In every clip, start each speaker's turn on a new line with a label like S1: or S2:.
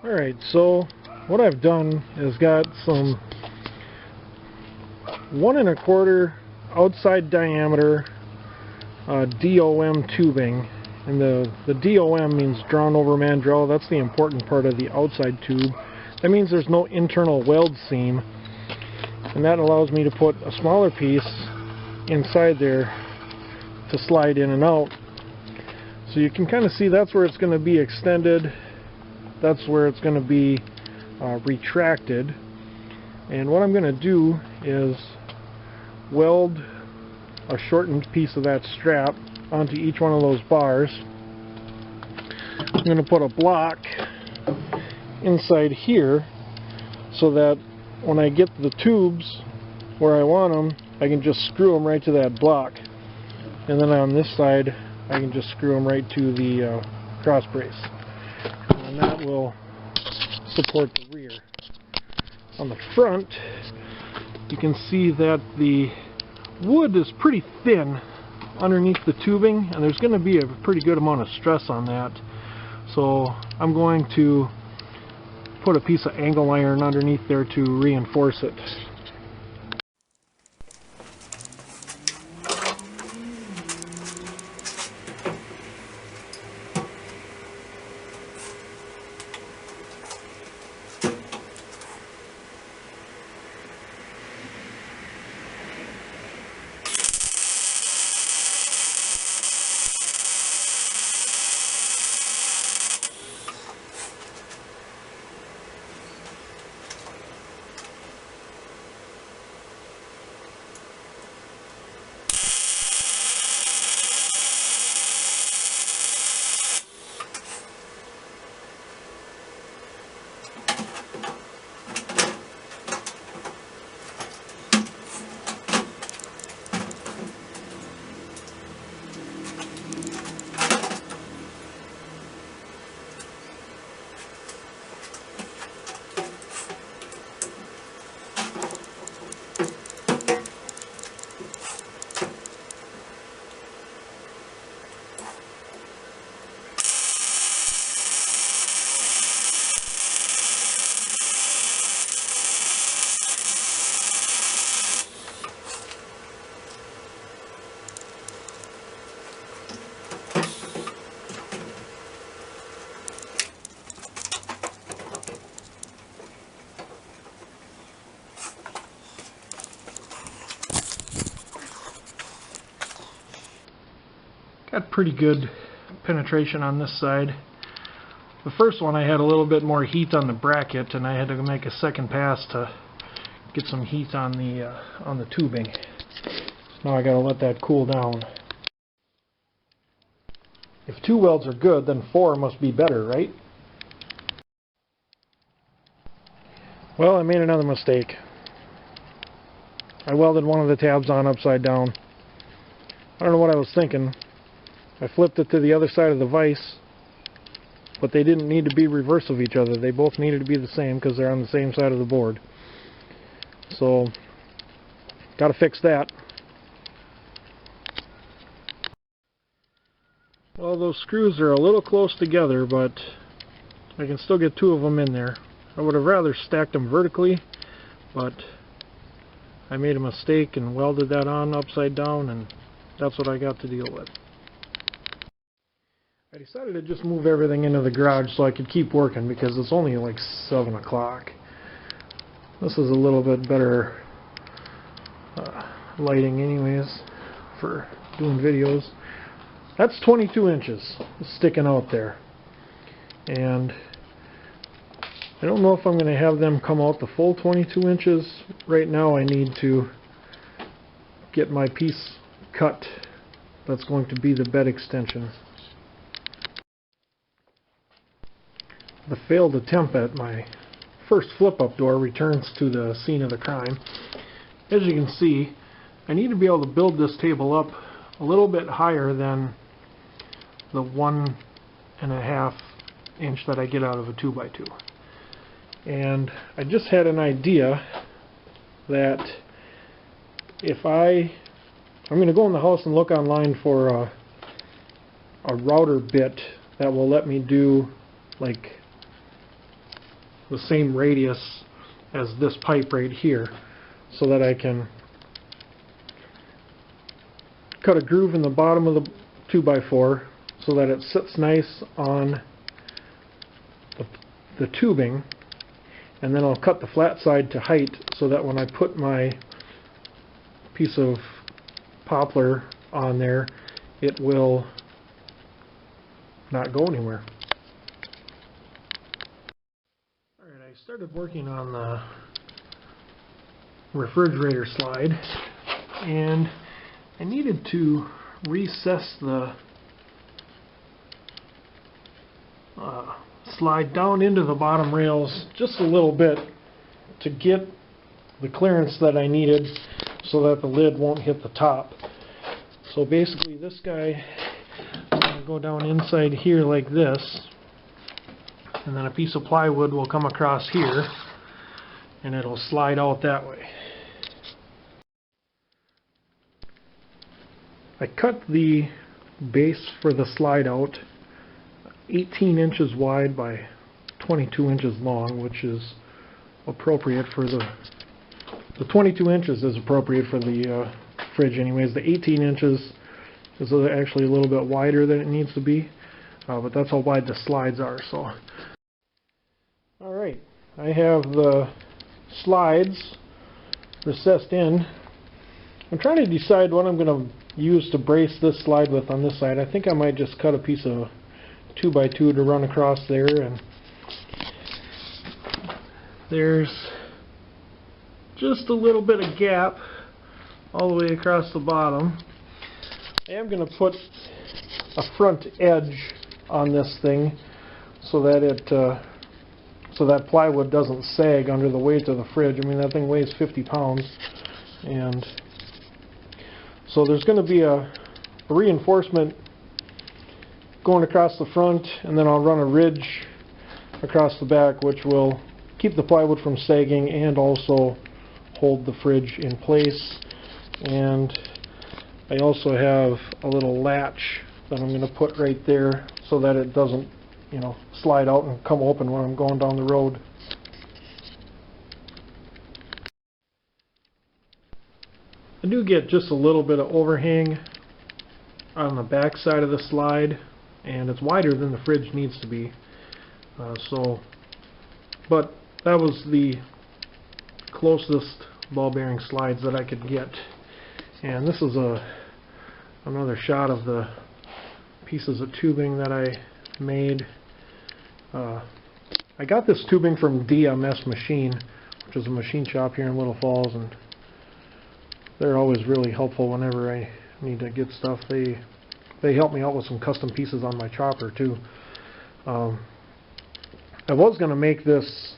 S1: Alright, so what I've done is got some 1 1/4 outside diameter DOM tubing, and the DOM means drawn over mandrel. That's the important part of the outside tube. That means there's no internal weld seam, and that allows me to put a smaller piece inside there to slide in and out. So you can kind of see that's where it's going to be extended, that's where it's going to be retracted. And what I'm going to do is weld a shortened piece of that strap onto each one of those bars. I'm going to put a block inside here so that when I get the tubes where I want them, I can just screw them right to that block. And then on this side, I can just screw them right to the cross brace. And that will support the rear. On the front, you can see that the wood is pretty thin underneath the tubing, and there's going to be a pretty good amount of stress on that. So I'm going to put a piece of angle iron underneath there to reinforce it. Got pretty good penetration on this side. The first one I had a little bit more heat on the bracket, and I had to make a second pass to get some heat on the tubing. So now I gotta let that cool down. If 2 welds are good, then 4 must be better, right? Well, I made another mistake. I welded one of the tabs on upside down. I don't know what I was thinking. I flipped it to the other side of the vise, but they didn't need to be reverse of each other. They both needed to be the same because they're on the same side of the board. So, gotta fix that. Well, those screws are a little close together, but I can still get 2 of them in there. I would have rather stacked them vertically, but I made a mistake and welded that on upside down, and that's what I got to deal with. I decided to just move everything into the garage so I could keep working because it's only like 7 o'clock. This is a little bit better lighting anyways for doing videos. That's 22 inches sticking out there. And I don't know if I'm going to have them come out the full 22 inches. Right now I need to get my piece cut that's going to be the bed extension. The failed attempt at my first flip-up door returns to the scene of the crime. As you can see, I need to be able to build this table up a little bit higher than the 1.5 inch that I get out of a 2x2. And I just had an idea that if I'm going to go in the house and look online for a router bit that will let me do like the same radius as this pipe right here, so that I can cut a groove in the bottom of the 2x4 so that it sits nice on the tubing, and then I'll cut the flat side to height so that when I put my piece of poplar on there, it will not go anywhere. Alright, I started working on the refrigerator slide, and I needed to recess the slide down into the bottom rails just a little bit to get the clearance that I needed so that the lid won't hit the top. So basically this guy is going to go down inside here like this, and then a piece of plywood will come across here and it'll slide out that way. I cut the base for the slide out 18 inches wide by 22 inches long, which is appropriate for the 22 inches is appropriate for the fridge anyways. The 18 inches is actually a little bit wider than it needs to be, but that's how wide the slides are. So, alright, I have the slides recessed in. I'm trying to decide what I'm going to use to brace this slide with on this side. I think I might just cut a piece of 2x2 to run across there, and there's just a little bit of gap all the way across the bottom. I am going to put a front edge on this thing so that so that plywood doesn't sag under the weight of the fridge. I mean, that thing weighs 50 pounds, and so there's going to be a reinforcement going across the front, and then I'll run a ridge across the back, which will keep the plywood from sagging and also hold the fridge in place. And I also have a little latch that I'm going to put right there so that it doesn't, you know, slide out and come open when I'm going down the road. I do get just a little bit of overhang on the back side of the slide, and it's wider than the fridge needs to be. But that was the closest ball bearing slides that I could get. And this is another shot of the pieces of tubing that I made. I got this tubing from DMS Machine, which is a machine shop here in Little Falls, and they're always really helpful whenever I need to get stuff. They help me out with some custom pieces on my chopper too. I was going to make this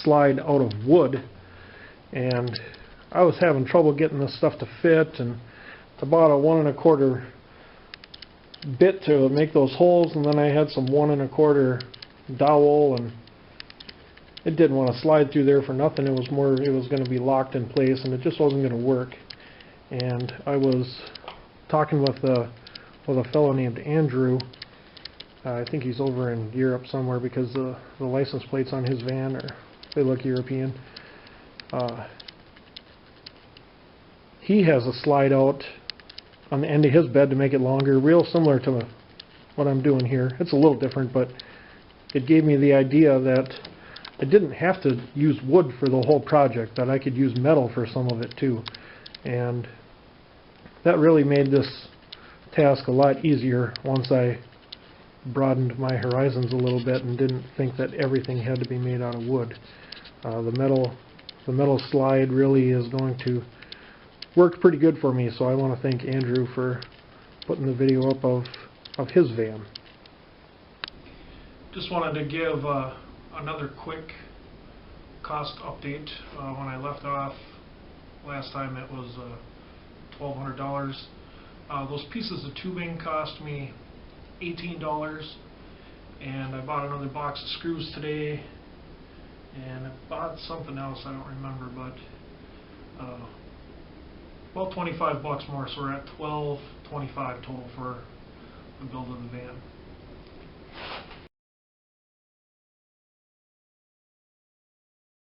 S1: slide out of wood, and I was having trouble getting this stuff to fit, and I bought a 1 1/4 bit to make those holes, and then I had some 1 1/4 dowel, and it didn't want to slide through there for nothing. It was going to be locked in place, and it just wasn't going to work. And I was talking with a fellow named Andrew. I think he's over in Europe somewhere, because the license plates on his van they look European. He has a slide out on the end of his bed to make it longer, real similar to what I'm doing here. It's a little different, but it gave me the idea that I didn't have to use wood for the whole project, that I could use metal for some of it too. And that really made this task a lot easier once I broadened my horizons a little bit and didn't think that everything had to be made out of wood. The metal slide really is going to work pretty good for me, so I want to thank Andrew for putting the video up of his van. Just wanted to give another quick cost update. When I left off last time, it was $1,200. Those pieces of tubing cost me $18, and I bought another box of screws today, and I bought something else, I don't remember, but about $25 more, so we're at $12.25 total for the build of the van.